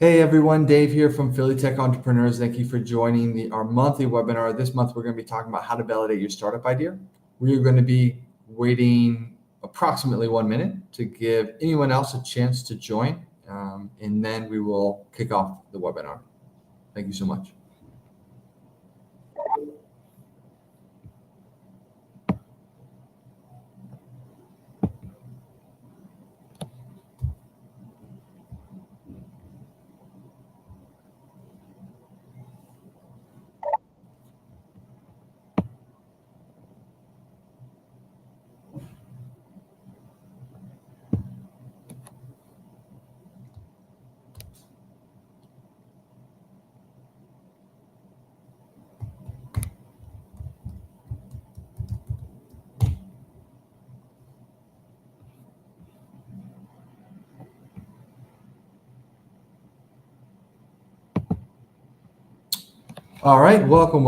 Hey everyone, Dave here from Philly Tech Entrepreneurs. Thank you for joining our monthly webinar. This month we're going to be talking about how to validate your startup idea. We are going to be waiting approximately 1 minute to give anyone else a chance to join, and then we will kick off the webinar. Thank you so much. All right, welcome.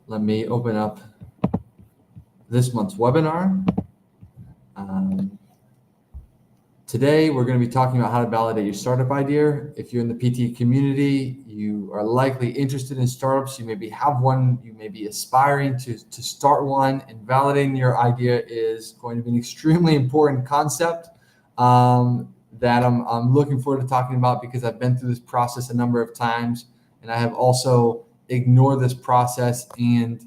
Let me open up this month's webinar. Today, we're going to be talking about how to validate your startup idea. If you're in the PTE community, you are likely interested in startups. You maybe have one, you may be aspiring to start one, and validating your idea is going to be an extremely important concept that I'm looking forward to talking about because I've been through this process a number of times, and I have also ignored this process and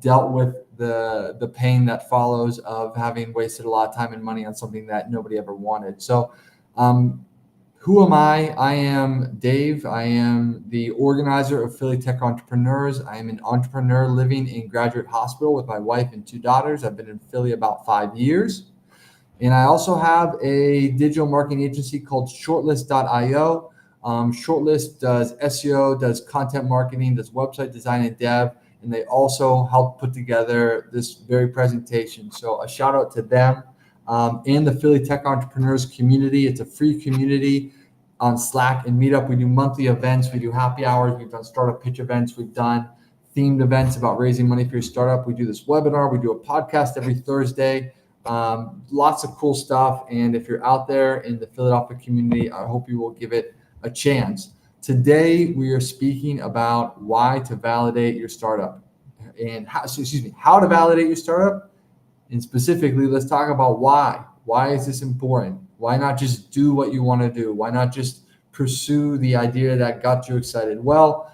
dealt with the pain that follows of having wasted a lot of time and money on something that nobody ever wanted. So who am I? I am Dave. I am the organizer of Philly Tech Entrepreneurs. I am an entrepreneur living in Graduate Hospital with my wife and 2 daughters. I've been in Philly about 5 years. And I also have a digital marketing agency called Shortlist.io. Shortlist does SEO, does content marketing, does website design and dev, and they also help put together this very presentation. So a shout out to them and the Philly Tech Entrepreneurs community. It's a free community on Slack and Meetup. We do monthly events. We do happy hours. We've done startup pitch events. We've done themed events about raising money for your startup. We do this webinar. We do a podcast every Thursday. Lots of cool stuff. And if you're out there in the Philadelphia community, I hope you will give it a chance. Today, we are speaking about why to validate your startup and how to validate your startup. And specifically, let's talk about why. Why is this important? Why not just do what you want to do? Why not just pursue the idea that got you excited? Well,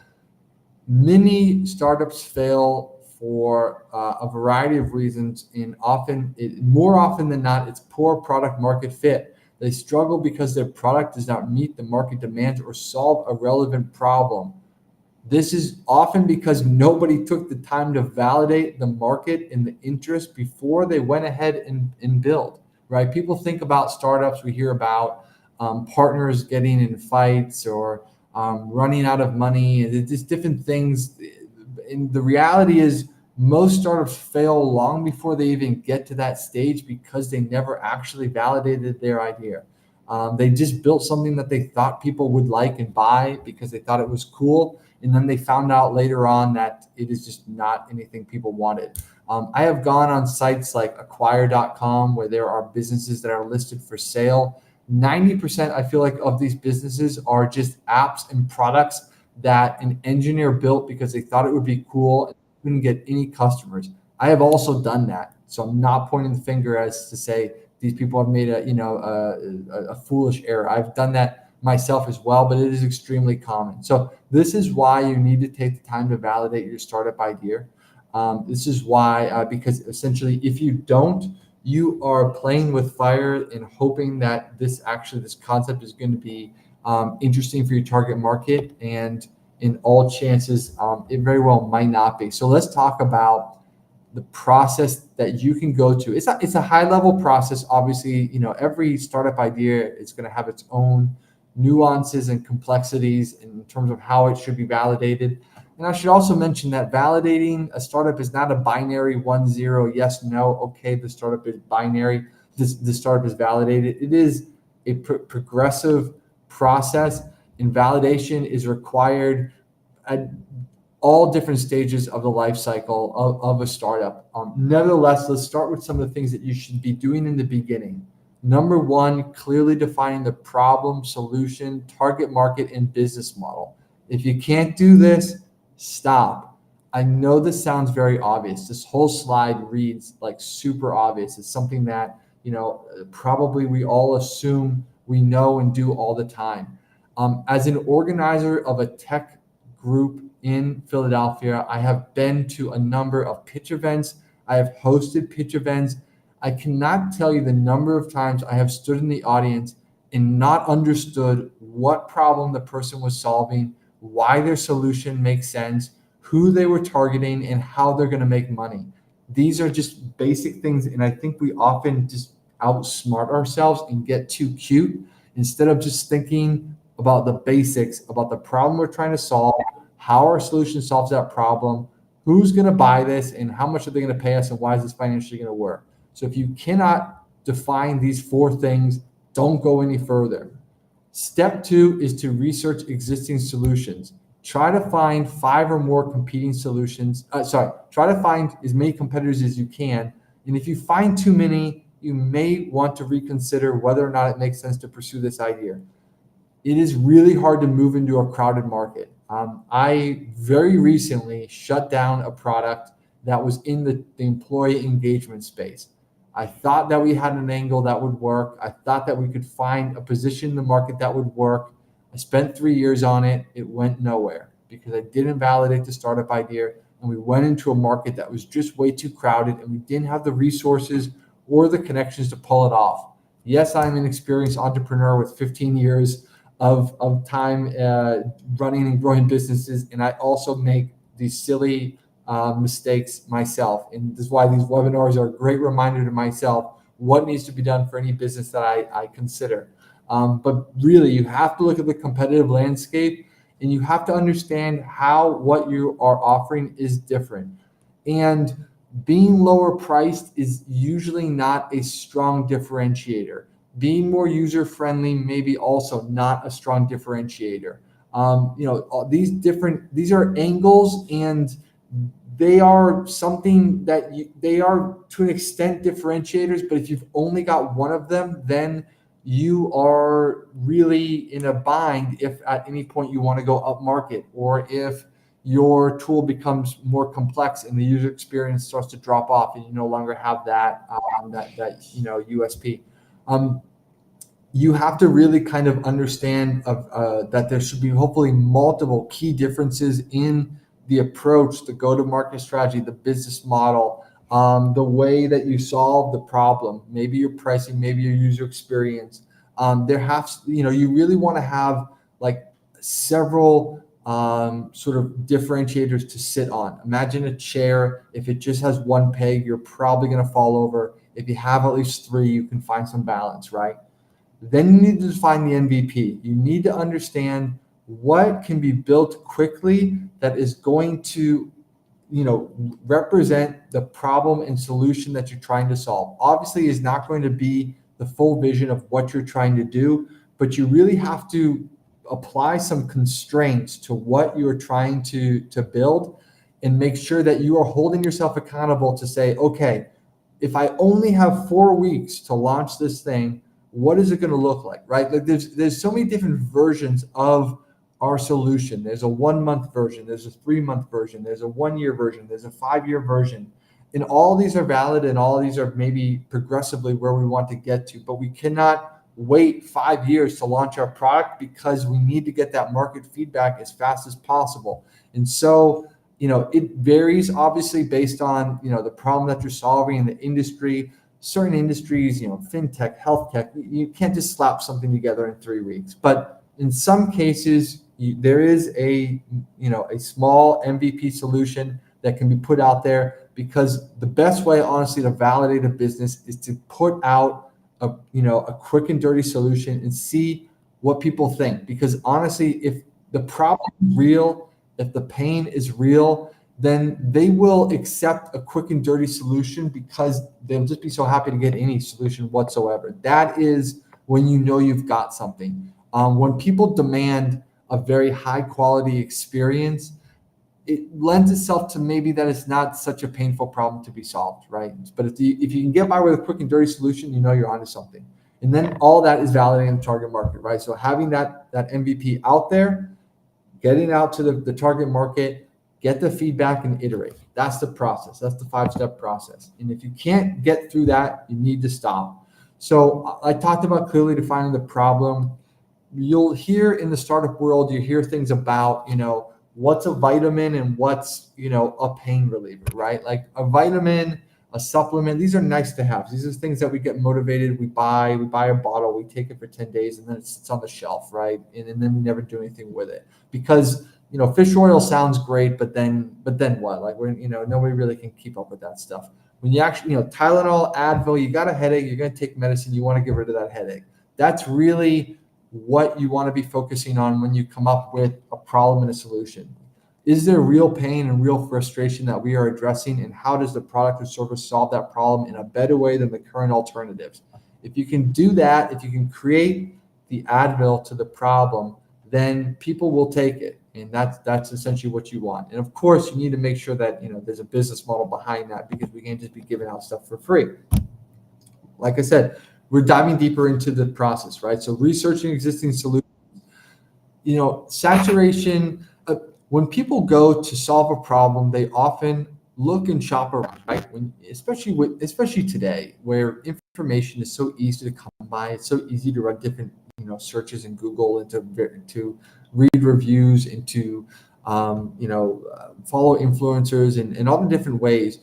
many startups fail for a variety of reasons, and more often than not, it's poor product market fit. They struggle because their product does not meet the market demands or solve a relevant problem. This is often because nobody took the time to validate the market and the interest before they went ahead and build, right? People think about startups. We hear about partners getting in fights or running out of money, and just different things. And the reality is most startups fail long before they even get to that stage because they never actually validated their idea. They just built something that they thought people would like and buy because they thought it was cool. And then they found out later on that it is just not anything people wanted. I have gone on sites like acquire.com where there are businesses that are listed for sale. 90%, I feel like, of these businesses are just apps and products that an engineer built because they thought it would be cool and couldn't get any customers. I have also done that. So I'm not pointing the finger as to say these people have made a foolish error. I've done that myself as well, but it is extremely common. So this is why you need to take the time to validate your startup idea. This is why, because essentially if you don't, you are playing with fire and hoping that this concept is going to be interesting for your target market, and in all chances, it very well might not be. So let's talk about the process that you can go to. It's a high level process. Obviously, every startup idea is going to have its own nuances and complexities in terms of how it should be validated. And I should also mention that validating a startup is not a binary 1-0, yes, no, okay, the startup is binary, the startup is validated. It is a progressive process, and validation is required at all different stages of the life cycle of a startup. Nevertheless, let's start with some of the things that you should be doing in the beginning. Number one, clearly defining the problem, solution, target market, and business model. If you can't do this, stop. I know this sounds very obvious. This whole slide reads like super obvious. It's something that, probably we all assume we know and do all the time. As an organizer of a tech group in Philadelphia, I have been to a number of pitch events. I have hosted pitch events. I cannot tell you the number of times I have stood in the audience and not understood what problem the person was solving, why their solution makes sense, who they were targeting, and how they're going to make money. These are just basic things, and I think we often just outsmart ourselves and get too cute instead of just thinking about the basics, about the problem we're trying to solve, how our solution solves that problem, who's going to buy this, and how much are they going to pay us, and why is this financially going to work. So if you cannot define these four things, don't go any further. Step two is to research existing solutions. Try to find 5 or more competing solutions. Try to find as many competitors as you can. And if you find too many, you may want to reconsider whether or not it makes sense to pursue this idea. It is really hard to move into a crowded market. I very recently shut down a product that was in the employee engagement space. I thought that we had an angle that would work. I thought that we could find a position in the market that would work. I spent 3 years on it. It went nowhere because I didn't validate the startup idea, and we went into a market that was just way too crowded, and we didn't have the resources or the connections to pull it off. Yes, I'm an experienced entrepreneur with 15 years of time running and growing businesses, and I also make these silly mistakes myself. And this is why these webinars are a great reminder to myself what needs to be done for any business that I consider. But really, you have to look at the competitive landscape, and you have to understand how what you are offering is different. And being lower priced is usually not a strong differentiator. Being more user friendly, maybe also not a strong differentiator. These are angles, and they are something that they are to an extent differentiators, but if you've only got one of them, then you are really in a bind if at any point you want to go up market, or if your tool becomes more complex and the user experience starts to drop off and you no longer have that USP. You have to really kind of understand that there should be hopefully multiple key differences in the approach, the go-to-market strategy, the business model, the way that you solve the problem, maybe your pricing, maybe your user experience. You really want to have like several sort of differentiators to sit on. Imagine a chair. If it just has one peg, you're probably going to fall over. If you have at least 3, you can find some balance, right? Then you need to define the MVP. You need to understand what can be built quickly that is going to, represent the problem and solution that you're trying to solve. Obviously, it's not going to be the full vision of what you're trying to do, but you really have to apply some constraints to what you're trying to build, and make sure that you are holding yourself accountable to say, okay, if I only have 4 weeks to launch this thing, what is it going to look like, right? Like there's so many different versions of our solution. There's a 1-month version, there's a 3-month version, there's a 1-year version, there's a 5-year version. And all these are valid, and all these are maybe progressively where we want to get to, but we cannot wait 5 years to launch our product because we need to get that market feedback as fast as possible. And so, it varies obviously based on, the problem that you're solving in the industry. Certain industries, fintech, health tech, you can't just slap something together in 3 weeks. But in some cases, there is a small MVP solution that can be put out there, because the best way, honestly, to validate a business is to put out a quick and dirty solution and see what people think. Because honestly, if the problem is real, if the pain is real, then they will accept a quick and dirty solution because they'll just be so happy to get any solution whatsoever. That is when you've got something. When people demand a very high quality experience, it lends itself to maybe that it's not such a painful problem to be solved, right? But if you can get by with a quick and dirty solution, you're onto something. And then all that is validating the target market, right? So having that MVP out there, getting out to the target market, get the feedback and iterate. That's the process. That's the 5-step process. And if you can't get through that, you need to stop. So I talked about clearly defining the problem. You'll hear in the startup world, you hear things about, what's a vitamin and what's, a pain reliever, right? Like a vitamin, a supplement, these are nice to have. These are things that we get motivated. We buy a bottle, we take it for 10 days and then it sits on the shelf, right? And then we never do anything with it because, fish oil sounds great, but then what? Like nobody really can keep up with that stuff. When you actually, Tylenol, Advil, you got a headache, you're going to take medicine, you want to get rid of that headache. That's really what you want to be focusing on when you come up with a problem and a solution. Is there real pain and real frustration that we are addressing, and how does the product or service solve that problem in a better way than the current alternatives? If you can do that, if you can create the Advil to the problem, then people will take it. And that's essentially what you want. And of course, you need to make sure that there's a business model behind that, because we can't just be giving out stuff for free. Like I said, we're diving deeper into the process, right? So researching existing solutions, saturation. When people go to solve a problem, they often look and shop around, right? Especially today, where information is so easy to come by, it's so easy to run different searches in Google and to read reviews and to follow influencers and all the different ways.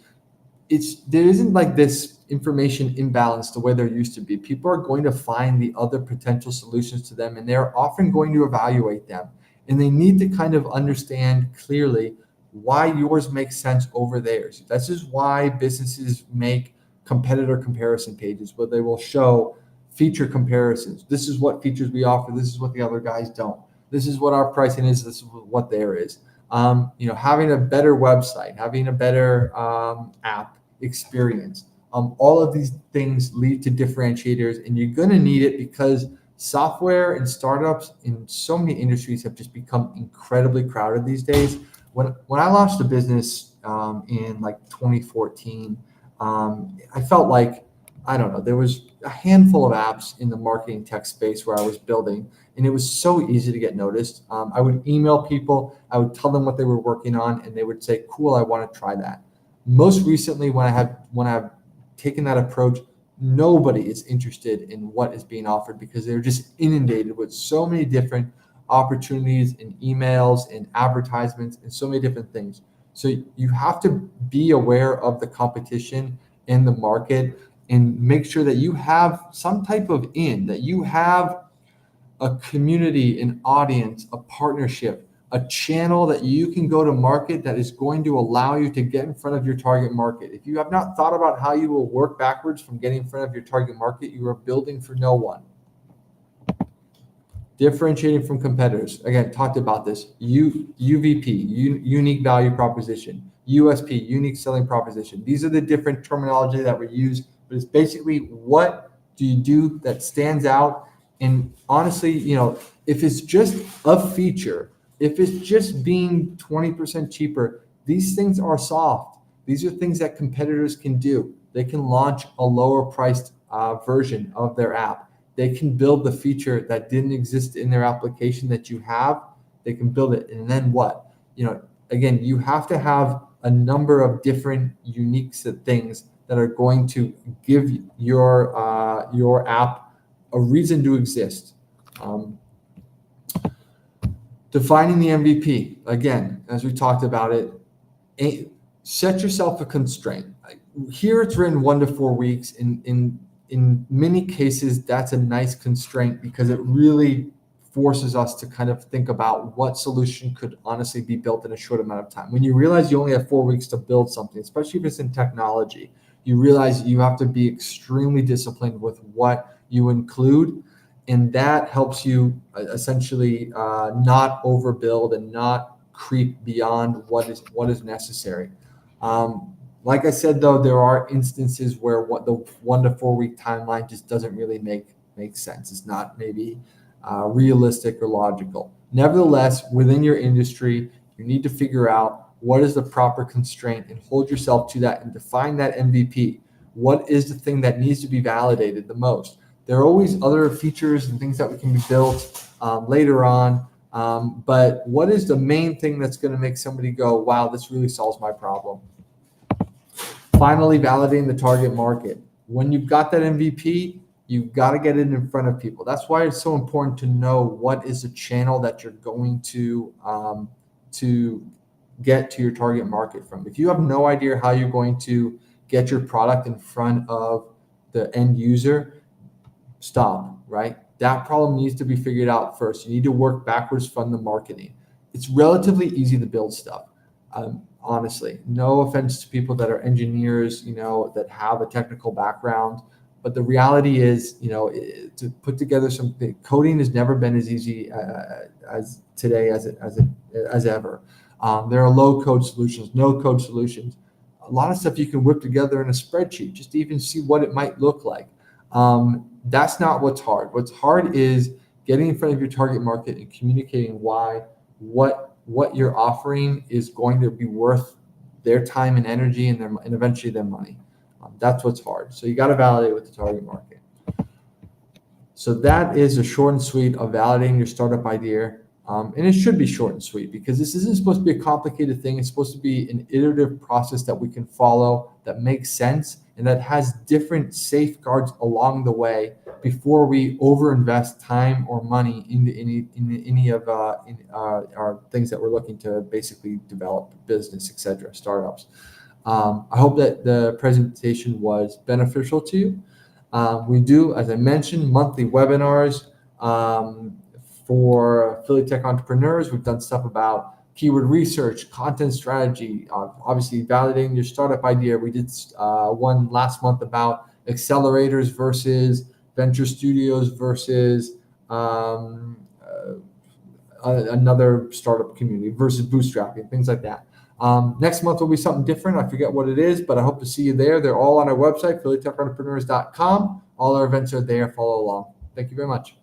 There isn't like this information imbalance the way there used to be. People are going to find the other potential solutions to them, and they're often going to evaluate them. And they need to kind of understand clearly why yours makes sense over theirs. This is why businesses make competitor comparison pages where they will show feature comparisons. This is what features we offer. This is what the other guys don't. This is what our pricing is. This is what there is. Having a better website, having a better app experience. All of these things lead to differentiators, and you're going to need it because software and startups in so many industries have just become incredibly crowded these days. When I launched the business in like 2014, I felt like, I don't know, there was a handful of apps in the marketing tech space where I was building, and it was so easy to get noticed. I would email people, I would tell them what they were working on, and they would say, cool, I want to try that. Most recently, when I've taken that approach, nobody is interested in what is being offered because they're just inundated with so many different opportunities and emails and advertisements and so many different things. So you have to be aware of the competition in the market and make sure that you have some type of that you have a community, an audience, a partnership, a channel that you can go to market that is going to allow you to get in front of your target market. If you have not thought about how you will work backwards from getting in front of your target market, you are building for no one. Differentiating from competitors. Again, talked about this. UVP, unique value proposition. USP, unique selling proposition. These are the different terminology that we use, but it's basically what do you do that stands out. And honestly, if it's just a feature, if it's just being 20% cheaper, these things are soft. These are things that competitors can do. They can launch a lower priced version of their app. They can build the feature that didn't exist in their application that you have. They can build it. And then what? Again, you have to have a number of different unique things that are going to give your app a reason to exist. Defining the MVP, again, as we talked about it, set yourself a constraint. Here it's written 1 to 4 weeks. In many cases, that's a nice constraint because it really forces us to kind of think about what solution could honestly be built in a short amount of time. When you realize you only have 4 weeks to build something, especially if it's in technology, you realize you have to be extremely disciplined with what you include. And that helps you essentially not overbuild and not creep beyond what is necessary. Like I said, though, there are instances where what the 1 to 4 week timeline just doesn't really make sense. It's not maybe realistic or logical. Nevertheless, within your industry, you need to figure out what is the proper constraint and hold yourself to that and define that MVP. What is the thing that needs to be validated the most? There are always other features and things that we can be built later on. But what is the main thing that's going to make somebody go, wow, this really solves my problem? Finally, validating the target market. When you've got that MVP, you've got to get it in front of people. That's why it's so important to know what is the channel that you're going to get to your target market from. If you have no idea how you're going to get your product in front of the end user, stop, right? That problem needs to be figured out first. You need to work backwards from the marketing. It's relatively easy to build stuff. Honestly, no offense to people that are engineers, that have a technical background, but the reality is, to put together something, coding has never been as easy as today as ever. There are low code solutions, no code solutions. A lot of stuff you can whip together in a spreadsheet just to even see what it might look like. That's not what's hard. What's hard is getting in front of your target market and communicating why what you're offering is going to be worth their time and energy and eventually their money. That's what's hard. So you got to validate with the target market. So that is a short and sweet of validating your startup idea. And it should be short and sweet because this isn't supposed to be a complicated thing. It's supposed to be an iterative process that we can follow that makes sense and that has different safeguards along the way before we overinvest time or money into any of our things that we're looking to basically develop, business, etc., startups. I hope that the presentation was beneficial to you. We do, as I mentioned, monthly webinars for affiliate tech entrepreneurs. We've done stuff about keyword research, content strategy, obviously validating your startup idea. We did one last month about accelerators versus venture studios versus another startup community versus bootstrapping, things like that. Next month will be something different. I forget what it is, but I hope to see you there. They're all on our website, affiliatetechentrepreneurs.com. All our events are there. Follow along. Thank you very much.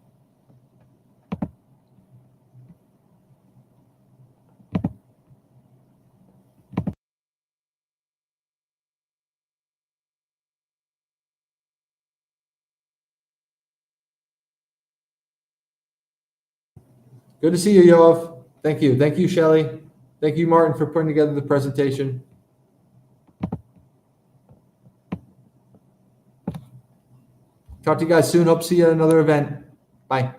Good to see you, Yoav. Thank you. Thank you, Shelly. Thank you, Martin, for putting together the presentation. Talk to you guys soon. Hope to see you at another event. Bye.